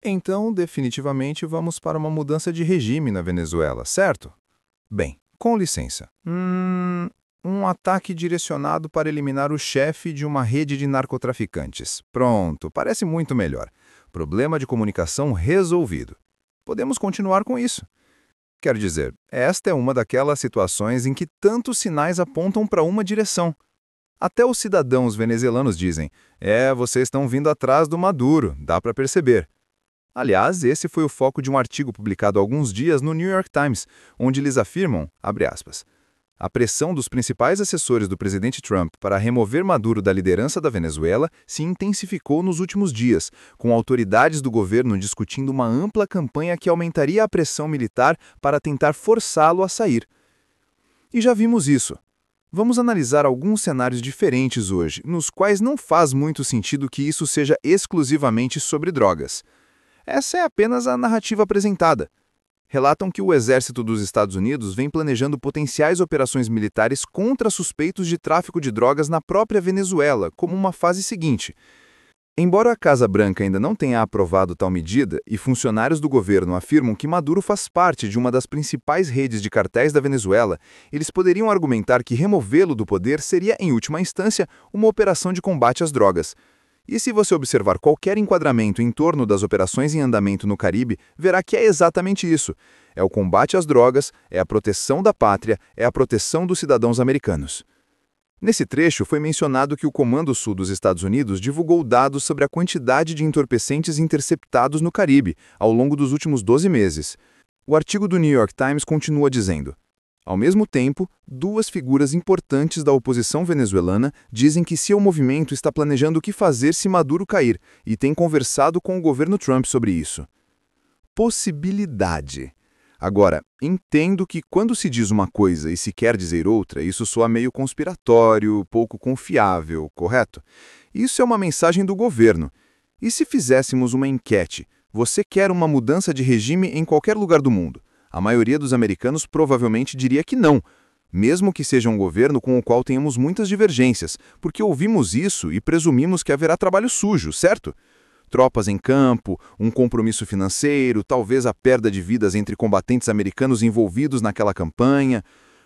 Então, definitivamente, vamos para uma mudança de regime na Venezuela, certo? Bem, com licença. Um ataque direcionado para eliminar o chefe de uma rede de narcotraficantes. Pronto, parece muito melhor. Problema de comunicação resolvido. Podemos continuar com isso. Quero dizer, esta é uma daquelas situações em que tantos sinais apontam para uma direção. Até os cidadãos venezuelanos dizem: vocês estão vindo atrás do Maduro, dá para perceber. Aliás, esse foi o foco de um artigo publicado há alguns dias no New York Times, onde eles afirmam, abre aspas, a pressão dos principais assessores do presidente Trump para remover Maduro da liderança da Venezuela se intensificou nos últimos dias, com autoridades do governo discutindo uma ampla campanha que aumentaria a pressão militar para tentar forçá-lo a sair. E já vimos isso. Vamos analisar alguns cenários diferentes hoje, nos quais não faz muito sentido que isso seja exclusivamente sobre drogas. Essa é apenas a narrativa apresentada. Relatam que o exército dos Estados Unidos vem planejando potenciais operações militares contra suspeitos de tráfico de drogas na própria Venezuela, como uma fase seguinte. Embora a Casa Branca ainda não tenha aprovado tal medida, e funcionários do governo afirmam que Maduro faz parte de uma das principais redes de cartéis da Venezuela, eles poderiam argumentar que removê-lo do poder seria, em última instância, uma operação de combate às drogas. E se você observar qualquer enquadramento em torno das operações em andamento no Caribe, verá que é exatamente isso. É o combate às drogas, é a proteção da pátria, é a proteção dos cidadãos americanos. Nesse trecho, foi mencionado que o Comando Sul dos Estados Unidos divulgou dados sobre a quantidade de entorpecentes interceptados no Caribe ao longo dos últimos 12 meses. O artigo do New York Times continua dizendo: ao mesmo tempo, duas figuras importantes da oposição venezuelana dizem que seu movimento está planejando o que fazer se Maduro cair e tem conversado com o governo Trump sobre isso. Possibilidade. Agora, entendo que quando se diz uma coisa e se quer dizer outra, isso soa meio conspiratório, pouco confiável, correto? Isso é uma mensagem do governo. E se fizéssemos uma enquete? Você quer uma mudança de regime em qualquer lugar do mundo? A maioria dos americanos provavelmente diria que não, mesmo que seja um governo com o qual tenhamos muitas divergências, porque ouvimos isso e presumimos que haverá trabalho sujo, certo? Tropas em campo, um compromisso financeiro, talvez a perda de vidas entre combatentes americanos envolvidos naquela campanha.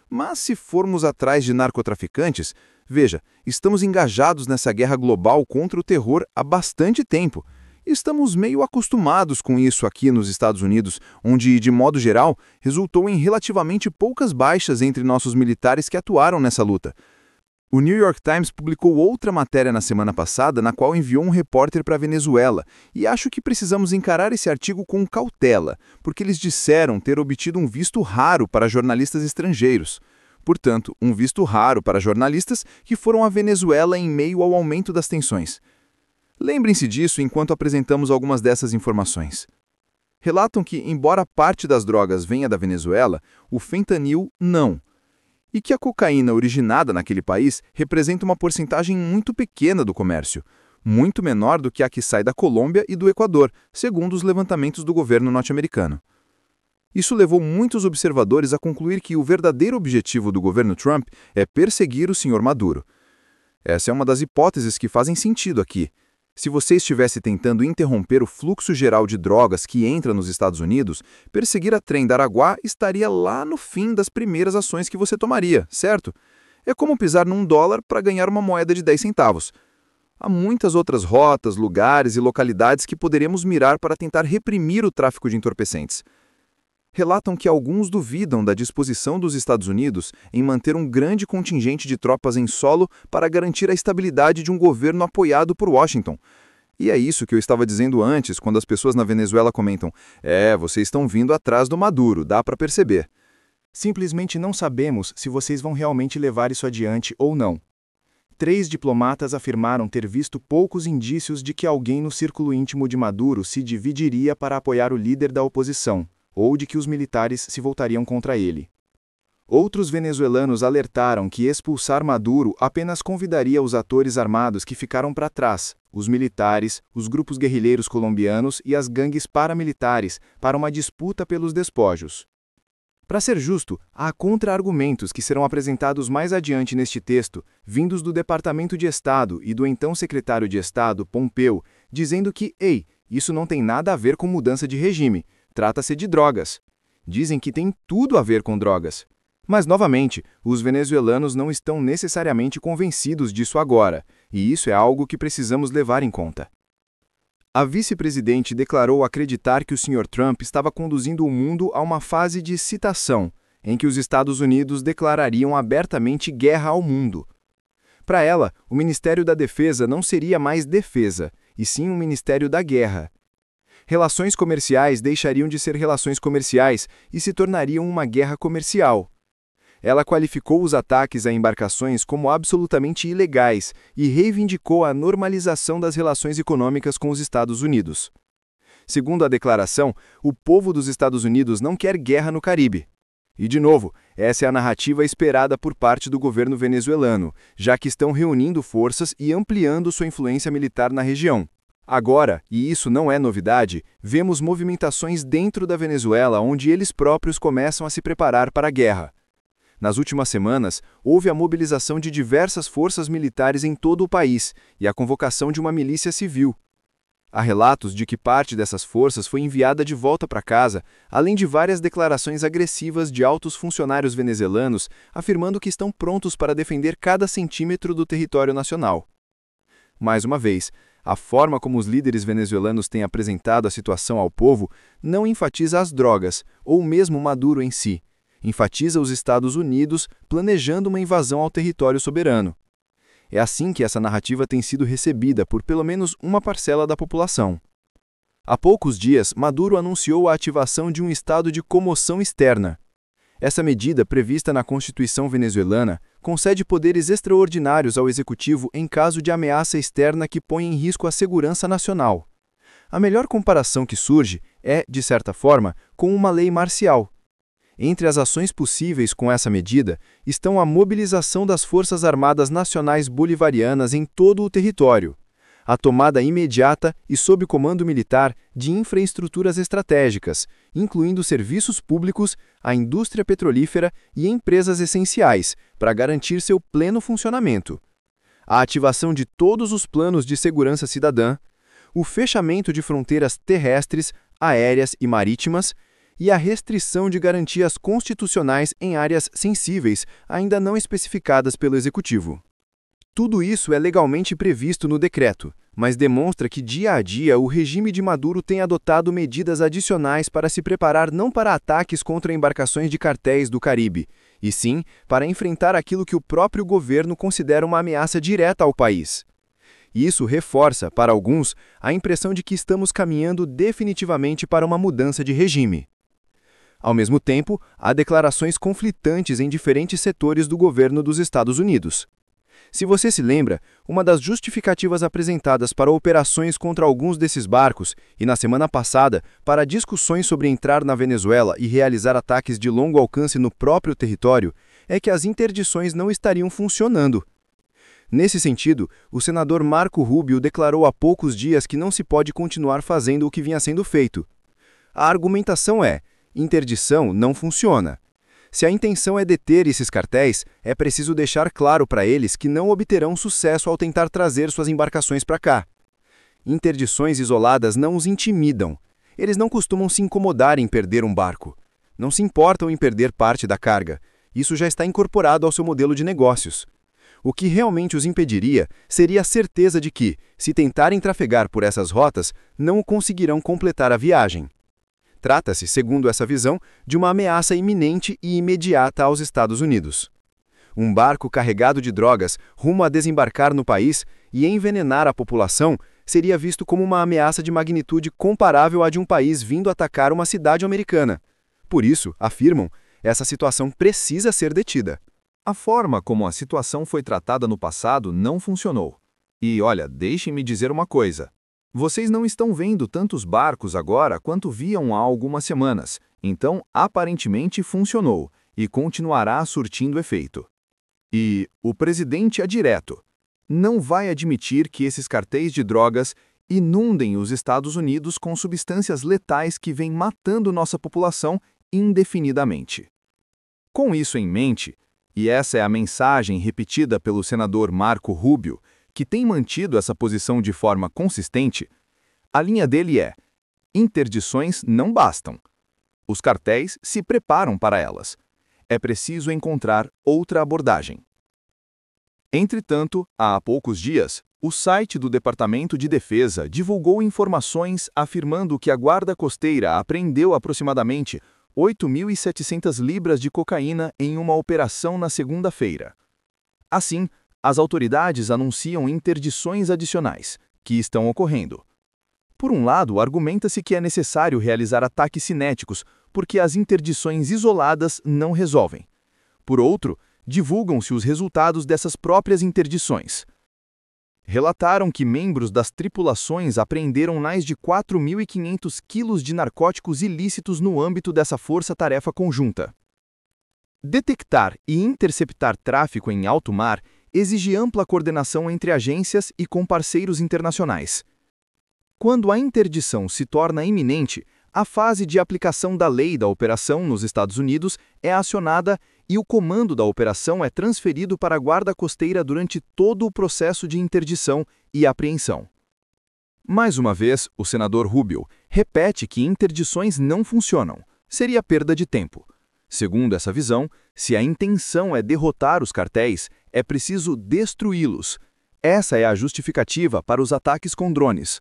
Mas se formos atrás de narcotraficantes, veja, estamos engajados nessa guerra global contra o terror há bastante tempo. Estamos meio acostumados com isso aqui nos Estados Unidos, onde, de modo geral, resultou em relativamente poucas baixas entre nossos militares que atuaram nessa luta. O New York Times publicou outra matéria na semana passada, na qual enviou um repórter para a Venezuela, e acho que precisamos encarar esse artigo com cautela, porque eles disseram ter obtido um visto raro para jornalistas estrangeiros. Portanto, um visto raro para jornalistas que foram à Venezuela em meio ao aumento das tensões. Lembrem-se disso enquanto apresentamos algumas dessas informações. Relatam que, embora parte das drogas venha da Venezuela, o fentanil não. E que a cocaína originada naquele país representa uma porcentagem muito pequena do comércio, muito menor do que a que sai da Colômbia e do Equador, segundo os levantamentos do governo norte-americano. Isso levou muitos observadores a concluir que o verdadeiro objetivo do governo Trump é perseguir o Sr. Maduro. Essa é uma das hipóteses que fazem sentido aqui. Se você estivesse tentando interromper o fluxo geral de drogas que entra nos Estados Unidos, perseguir a trem da Araguá estaria lá no fim das primeiras ações que você tomaria, certo? É como pisar num dólar para ganhar uma moeda de 10 centavos. Há muitas outras rotas, lugares e localidades que poderíamos mirar para tentar reprimir o tráfico de entorpecentes. Relatam que alguns duvidam da disposição dos Estados Unidos em manter um grande contingente de tropas em solo para garantir a estabilidade de um governo apoiado por Washington. E é isso que eu estava dizendo antes, quando as pessoas na Venezuela comentam: vocês estão vindo atrás do Maduro, dá para perceber. Simplesmente não sabemos se vocês vão realmente levar isso adiante ou não. 3 diplomatas afirmaram ter visto poucos indícios de que alguém no círculo íntimo de Maduro se dividiria para apoiar o líder da oposição, ou de que os militares se voltariam contra ele. Outros venezuelanos alertaram que expulsar Maduro apenas convidaria os atores armados que ficaram para trás, os militares, os grupos guerrilheiros colombianos e as gangues paramilitares, para uma disputa pelos despojos. Para ser justo, há contra-argumentos que serão apresentados mais adiante neste texto, vindos do Departamento de Estado e do então secretário de Estado, Pompeu, dizendo que, Isso não tem nada a ver com mudança de regime, trata-se de drogas. Dizem que tem tudo a ver com drogas. Mas, novamente, os venezuelanos não estão necessariamente convencidos disso agora, e isso é algo que precisamos levar em conta. A vice-presidente declarou acreditar que o Sr. Trump estava conduzindo o mundo a uma fase de citação, em que os Estados Unidos declarariam abertamente guerra ao mundo. Para ela, o Ministério da Defesa não seria mais defesa, e sim um Ministério da Guerra. Relações comerciais deixariam de ser relações comerciais e se tornariam uma guerra comercial. Ela qualificou os ataques a embarcações como absolutamente ilegais e reivindicou a normalização das relações econômicas com os Estados Unidos. Segundo a declaração, o povo dos Estados Unidos não quer guerra no Caribe. E, de novo, essa é a narrativa esperada por parte do governo venezuelano, já que estão reunindo forças e ampliando sua influência militar na região. Agora, e isso não é novidade, vemos movimentações dentro da Venezuela onde eles próprios começam a se preparar para a guerra. Nas últimas semanas, houve a mobilização de diversas forças militares em todo o país e a convocação de uma milícia civil. Há relatos de que parte dessas forças foi enviada de volta para casa, além de várias declarações agressivas de altos funcionários venezuelanos afirmando que estão prontos para defender cada centímetro do território nacional. Mais uma vez, a forma como os líderes venezuelanos têm apresentado a situação ao povo não enfatiza as drogas, ou mesmo Maduro em si. Enfatiza os Estados Unidos planejando uma invasão ao território soberano. É assim que essa narrativa tem sido recebida por pelo menos uma parcela da população. Há poucos dias, Maduro anunciou a ativação de um estado de comoção externa. Essa medida, prevista na Constituição venezuelana, concede poderes extraordinários ao executivo em caso de ameaça externa que põe em risco a segurança nacional. A melhor comparação que surge é, de certa forma, com uma lei marcial. Entre as ações possíveis com essa medida estão a mobilização das Forças Armadas Nacionais Bolivarianas em todo o território, a tomada imediata e sob comando militar de infraestruturas estratégicas, incluindo serviços públicos, a indústria petrolífera e empresas essenciais, para garantir seu pleno funcionamento, a ativação de todos os planos de segurança cidadã, o fechamento de fronteiras terrestres, aéreas e marítimas, e a restrição de garantias constitucionais em áreas sensíveis, ainda não especificadas pelo Executivo. Tudo isso é legalmente previsto no decreto, mas demonstra que dia a dia o regime de Maduro tem adotado medidas adicionais para se preparar não para ataques contra embarcações de cartéis do Caribe, e sim para enfrentar aquilo que o próprio governo considera uma ameaça direta ao país. Isso reforça, para alguns, a impressão de que estamos caminhando definitivamente para uma mudança de regime. Ao mesmo tempo, há declarações conflitantes em diferentes setores do governo dos Estados Unidos. Se você se lembra, uma das justificativas apresentadas para operações contra alguns desses barcos e, na semana passada, para discussões sobre entrar na Venezuela e realizar ataques de longo alcance no próprio território, é que as interdições não estariam funcionando. Nesse sentido, o senador Marco Rubio declarou há poucos dias que não se pode continuar fazendo o que vinha sendo feito. A argumentação é: interdição não funciona. Se a intenção é deter esses cartéis, é preciso deixar claro para eles que não obterão sucesso ao tentar trazer suas embarcações para cá. Interdições isoladas não os intimidam. Eles não costumam se incomodar em perder um barco. Não se importam em perder parte da carga. Isso já está incorporado ao seu modelo de negócios. O que realmente os impediria seria a certeza de que, se tentarem trafegar por essas rotas, não conseguirão completar a viagem. Trata-se, segundo essa visão, de uma ameaça iminente e imediata aos Estados Unidos. Um barco carregado de drogas rumo a desembarcar no país e envenenar a população seria visto como uma ameaça de magnitude comparável à de um país vindo atacar uma cidade americana. Por isso, afirmam, essa situação precisa ser detida. A forma como a situação foi tratada no passado não funcionou. E, olha, deixem-me dizer uma coisa. Vocês não estão vendo tantos barcos agora quanto viam há algumas semanas, então aparentemente funcionou e continuará surtindo efeito. E o presidente é direto. Não vai admitir que esses cartéis de drogas inundem os Estados Unidos com substâncias letais que vêm matando nossa população indefinidamente. Com isso em mente, e essa é a mensagem repetida pelo senador Marco Rubio, que tem mantido essa posição de forma consistente, A linha dele é: interdições não bastam. Os cartéis se preparam para elas. É preciso encontrar outra abordagem. Entretanto, há poucos dias, o site do Departamento de Defesa divulgou informações afirmando que a Guarda Costeira apreendeu aproximadamente 8.700 libras de cocaína em uma operação na segunda-feira. Assim, as autoridades anunciam interdições adicionais, que estão ocorrendo. Por um lado, argumenta-se que é necessário realizar ataques cinéticos, porque as interdições isoladas não resolvem. Por outro, divulgam-se os resultados dessas próprias interdições. Relataram que membros das tripulações apreenderam mais de 4.500 quilos de narcóticos ilícitos no âmbito dessa força-tarefa conjunta. Detectar e interceptar tráfico em alto mar exige ampla coordenação entre agências e com parceiros internacionais. Quando a interdição se torna iminente, a fase de aplicação da lei da operação nos Estados Unidos é acionada e o comando da operação é transferido para a Guarda Costeira durante todo o processo de interdição e apreensão. Mais uma vez, o senador Rubio repete que interdições não funcionam, seria perda de tempo. Segundo essa visão, se a intenção é derrotar os cartéis, é preciso destruí-los. Essa é a justificativa para os ataques com drones.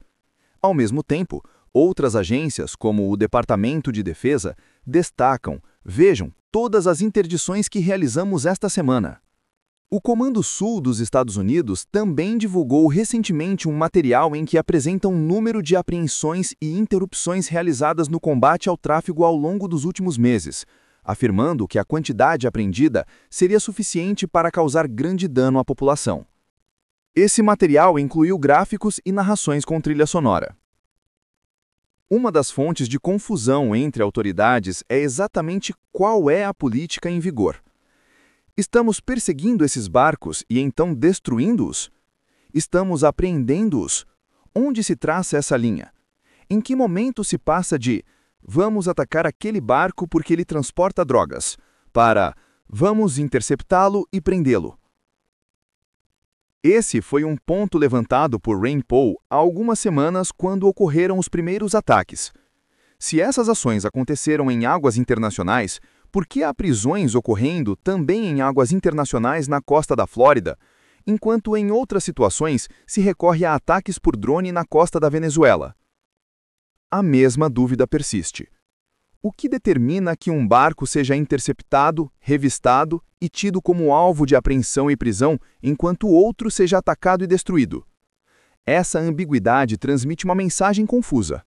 Ao mesmo tempo, outras agências, como o Departamento de Defesa, destacam: vejam todas as interdições que realizamos esta semana. O Comando Sul dos Estados Unidos também divulgou recentemente um material em que apresenta um número de apreensões e interrupções realizadas no combate ao tráfico ao longo dos últimos meses, afirmando que a quantidade apreendida seria suficiente para causar grande dano à população. Esse material incluiu gráficos e narrações com trilha sonora. Uma das fontes de confusão entre autoridades é exatamente qual é a política em vigor. Estamos perseguindo esses barcos e então destruindo-os? Estamos apreendendo-os? Onde se traça essa linha? Em que momento se passa de "vamos atacar aquele barco porque ele transporta drogas" para "vamos interceptá-lo e prendê-lo"? Esse foi um ponto levantado por Rand Paul há algumas semanas quando ocorreram os primeiros ataques. Se essas ações aconteceram em águas internacionais, por que há prisões ocorrendo também em águas internacionais na costa da Flórida, enquanto em outras situações se recorre a ataques por drone na costa da Venezuela? A mesma dúvida persiste. O que determina que um barco seja interceptado, revistado e tido como alvo de apreensão e prisão, enquanto outro seja atacado e destruído? Essa ambiguidade transmite uma mensagem confusa.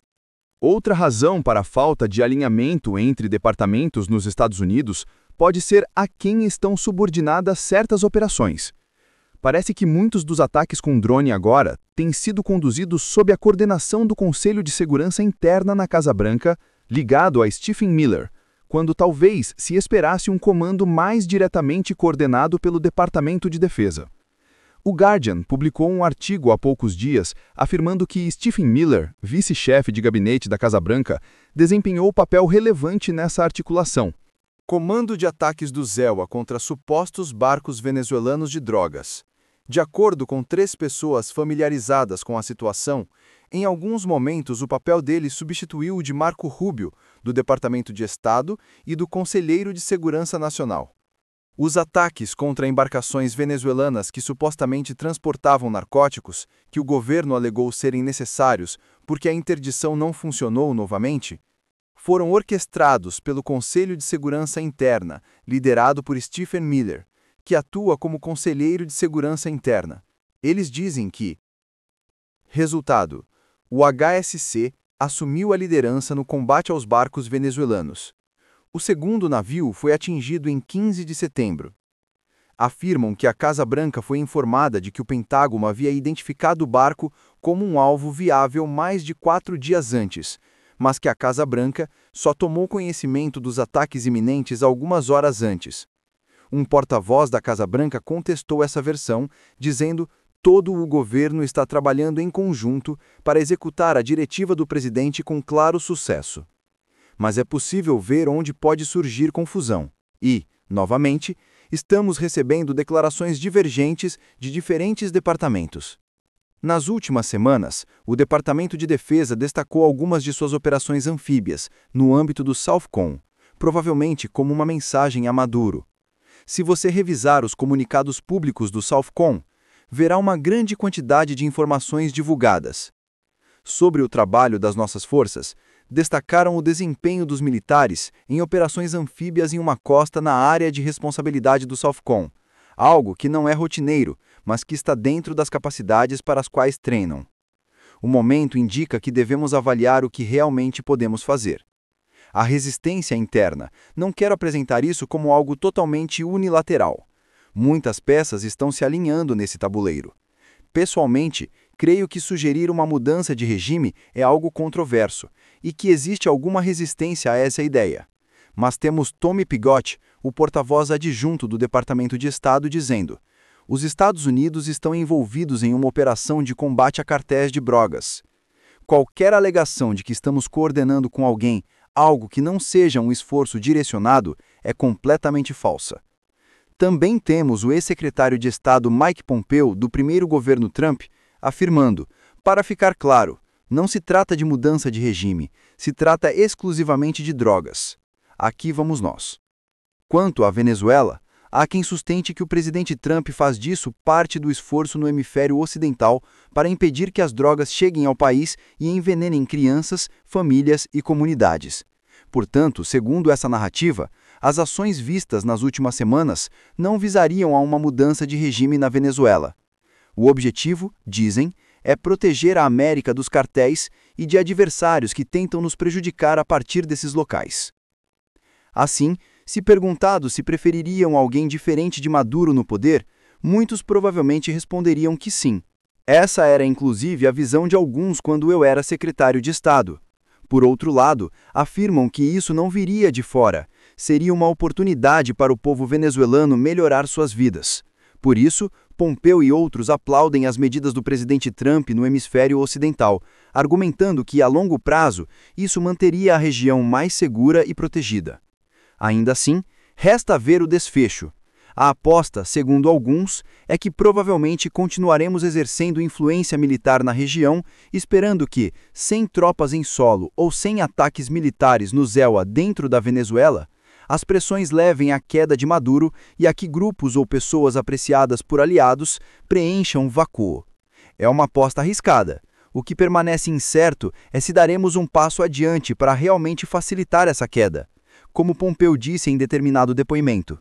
Outra razão para a falta de alinhamento entre departamentos nos Estados Unidos pode ser a quem estão subordinadas certas operações. Parece que muitos dos ataques com drone agora têm sido conduzidos sob a coordenação do Conselho de Segurança Interna na Casa Branca, ligado a Stephen Miller, quando talvez se esperasse um comando mais diretamente coordenado pelo Departamento de Defesa. O Guardian publicou um artigo há poucos dias afirmando que Stephen Miller, vice-chefe de gabinete da Casa Branca, desempenhou papel relevante nessa articulação. Comando de ataques do ZEUA contra supostos barcos venezuelanos de drogas. De acordo com 3 pessoas familiarizadas com a situação, em alguns momentos o papel dele substituiu o de Marco Rubio, do Departamento de Estado e do Conselheiro de Segurança Nacional. Os ataques contra embarcações venezuelanas que supostamente transportavam narcóticos, que o governo alegou serem necessários porque a interdição não funcionou novamente, foram orquestrados pelo Conselho de Segurança Interna, liderado por Stephen Miller, que atua como Conselheiro de Segurança Interna. Eles dizem que: resultado: o HSC assumiu a liderança no combate aos barcos venezuelanos. O segundo navio foi atingido em 15 de setembro. Afirmam que a Casa Branca foi informada de que o Pentágono havia identificado o barco como um alvo viável mais de 4 dias antes, mas que a Casa Branca só tomou conhecimento dos ataques iminentes algumas horas antes. Um porta-voz da Casa Branca contestou essa versão, dizendo: todo o governo está trabalhando em conjunto para executar a diretiva do presidente com claro sucesso. Mas é possível ver onde pode surgir confusão. E, novamente, estamos recebendo declarações divergentes de diferentes departamentos. Nas últimas semanas, o Departamento de Defesa destacou algumas de suas operações anfíbias no âmbito do SOUTHCOM, provavelmente como uma mensagem a Maduro. Se você revisar os comunicados públicos do SOUTHCOM, verá uma grande quantidade de informações divulgadas. Sobre o trabalho das nossas forças, destacaram o desempenho dos militares em operações anfíbias em uma costa na área de responsabilidade do SOUTHCOM, algo que não é rotineiro, mas que está dentro das capacidades para as quais treinam. O momento indica que devemos avaliar o que realmente podemos fazer. A resistência interna, não quero apresentar isso como algo totalmente unilateral. Muitas peças estão se alinhando nesse tabuleiro. Pessoalmente, creio que sugerir uma mudança de regime é algo controverso e que existe alguma resistência a essa ideia. Mas temos Tommy Pigott, o porta-voz adjunto do Departamento de Estado, dizendo: os Estados Unidos estão envolvidos em uma operação de combate a cartéis de drogas. Qualquer alegação de que estamos coordenando com alguém algo que não seja um esforço direcionado é completamente falsa. Também temos o ex-secretário de Estado Mike Pompeo, do primeiro governo Trump, afirmando: para ficar claro, não se trata de mudança de regime, se trata exclusivamente de drogas. Aqui vamos nós. Quanto à Venezuela, há quem sustente que o presidente Trump faz disso parte do esforço no hemisfério ocidental para impedir que as drogas cheguem ao país e envenenem crianças, famílias e comunidades. Portanto, segundo essa narrativa, as ações vistas nas últimas semanas não visariam a uma mudança de regime na Venezuela. O objetivo, dizem, é proteger a América dos cartéis e de adversários que tentam nos prejudicar a partir desses locais. Assim, se perguntados se prefeririam alguém diferente de Maduro no poder, muitos provavelmente responderiam que sim. Essa era inclusive a visão de alguns quando eu era secretário de Estado. Por outro lado, afirmam que isso não viria de fora, seria uma oportunidade para o povo venezuelano melhorar suas vidas. Por isso, Pompeo e outros aplaudem as medidas do presidente Trump no hemisfério ocidental, argumentando que, a longo prazo, isso manteria a região mais segura e protegida. Ainda assim, resta ver o desfecho. A aposta, segundo alguns, é que provavelmente continuaremos exercendo influência militar na região, esperando que, sem tropas em solo ou sem ataques militares no ZEUA dentro da Venezuela, as pressões levem à queda de Maduro e a que grupos ou pessoas apreciadas por aliados preencham o vácuo. É uma aposta arriscada. O que permanece incerto é se daremos um passo adiante para realmente facilitar essa queda, como Pompeo disse em determinado depoimento.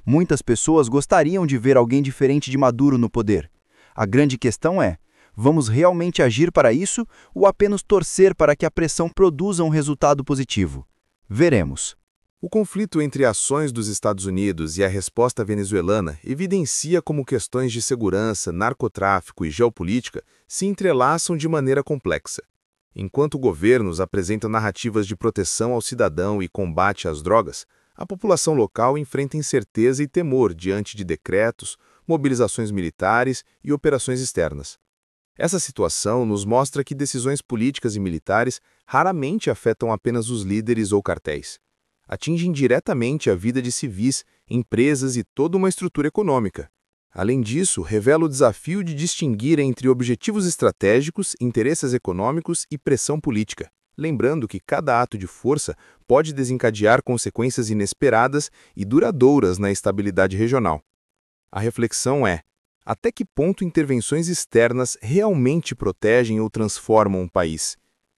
Muitas pessoas gostariam de ver alguém diferente de Maduro no poder. A grande questão é: vamos realmente agir para isso ou apenas torcer para que a pressão produza um resultado positivo? Veremos. O conflito entre ações dos Estados Unidos e a resposta venezuelana evidencia como questões de segurança, narcotráfico e geopolítica se entrelaçam de maneira complexa. Enquanto governos apresentam narrativas de proteção ao cidadão e combate às drogas, a população local enfrenta incerteza e temor diante de decretos, mobilizações militares e operações externas. Essa situação nos mostra que decisões políticas e militares raramente afetam apenas os líderes ou cartéis. Atingem diretamente a vida de civis, empresas e toda uma estrutura econômica. Além disso, revela o desafio de distinguir entre objetivos estratégicos, interesses econômicos e pressão política, lembrando que cada ato de força pode desencadear consequências inesperadas e duradouras na estabilidade regional. A reflexão é: até que ponto intervenções externas realmente protegem ou transformam um país?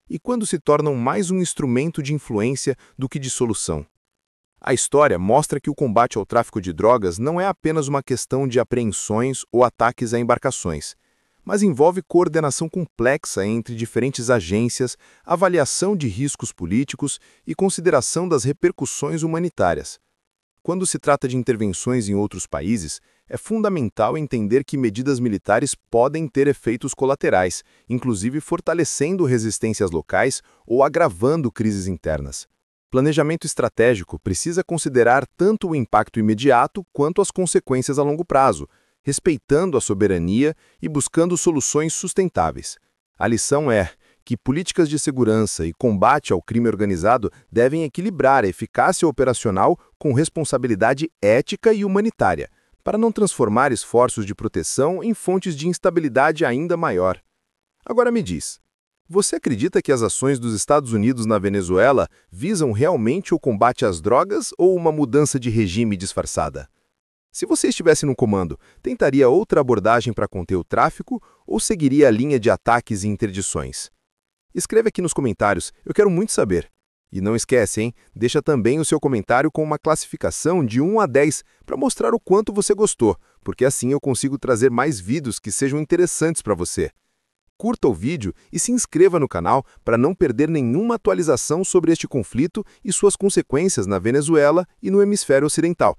E quando se tornam mais um instrumento de influência do que de solução? A história mostra que o combate ao tráfico de drogas não é apenas uma questão de apreensões ou ataques a embarcações, mas envolve coordenação complexa entre diferentes agências, avaliação de riscos políticos e consideração das repercussões humanitárias. Quando se trata de intervenções em outros países, é fundamental entender que medidas militares podem ter efeitos colaterais, inclusive fortalecendo resistências locais ou agravando crises internas. Planejamento estratégico precisa considerar tanto o impacto imediato quanto as consequências a longo prazo, respeitando a soberania e buscando soluções sustentáveis. A lição é que políticas de segurança e combate ao crime organizado devem equilibrar a eficácia operacional com responsabilidade ética e humanitária, para não transformar esforços de proteção em fontes de instabilidade ainda maior. Agora me diz, você acredita que as ações dos Estados Unidos na Venezuela visam realmente o combate às drogas ou uma mudança de regime disfarçada? Se você estivesse no comando, tentaria outra abordagem para conter o tráfico ou seguiria a linha de ataques e interdições? Escreve aqui nos comentários, eu quero muito saber. E não esquece, hein? Deixa também o seu comentário com uma classificação de 1 a 10 para mostrar o quanto você gostou, porque assim eu consigo trazer mais vídeos que sejam interessantes para você. Curta o vídeo e se inscreva no canal para não perder nenhuma atualização sobre este conflito e suas consequências na Venezuela e no hemisfério ocidental.